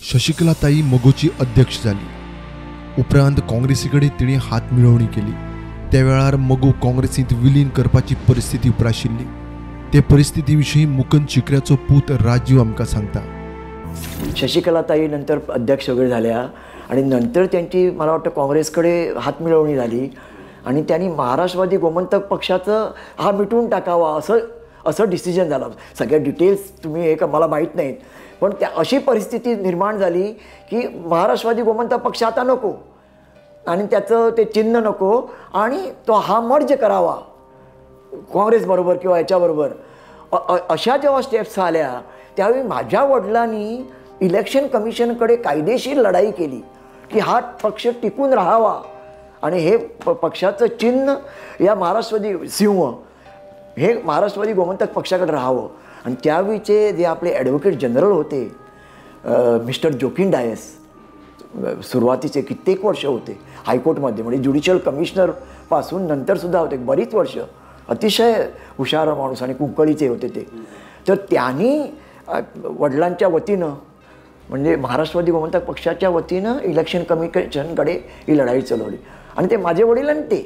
शशिकलाताई मगोची अध्यक्ष झाली. उपरांत काँग्रेसीकडे तिणे हात मिळवणी केली. त्या वेळार मगो काँग्रेसींत विलीन करपाची परिस्थिती उपराशिल्ली. ते परिस्थिती विशीं मुकुंद चिकऱ्याचो पूत राजीव आमकां सांगता. शशिकलाताई नंतर अध्यक्ष वगैरे झाल्या आणि नंतर त्यांची मला वाटतं काँग्रेसकडे हात मिळवणी झाली आणि त्यांनी महाराष्ट्रवादी गोमंतक पक्षाचं हा मिटवून टाकावा असं डिसिजन झालं. सगळ्या डिटेल्स तुम्ही हे का मला माहीत नाहीत, पण त्या अशी परिस्थिती निर्माण झाली की महाराष्ट्रवादी गोमंतक पक्ष आता नको आणि त्याचं ते चिन्ह नको आणि तो हा मर्ज करावा काँग्रेसबरोबर किंवा याच्याबरोबर. अशा जेव्हा स्टेप्स आल्या त्यावेळी माझ्या वडिलांनी इलेक्शन कमिशनकडे कायदेशीर लढाई केली की हा पक्ष टिकून राहावा आणि हे पक्षाचं चिन्ह या महाराष्ट्रवादी सिंह हे महाराष्ट्रवादी गोमंतक पक्षाकडे राहावं. आणि त्यावेळीचे जे आपले ॲडव्होकेट जनरल होते मिस्टर जोकिन डायस, सुरुवातीचे कित्येक वर्ष होते हायकोर्टमध्ये, म्हणजे ज्युडिशियल कमिशनरपासून नंतरसुद्धा होते बरीच वर्ष. अतिशय हुशार माणूस आणि कुंकळीचे होते ते. तर त्यांनी वडिलांच्या वतीनं म्हणजे महाराष्ट्रवादी गोमंतक पक्षाच्या वतीनं इलेक्शन कमिशनकडे ही लढाई चालवली आणि ते माझे वडील आणि ते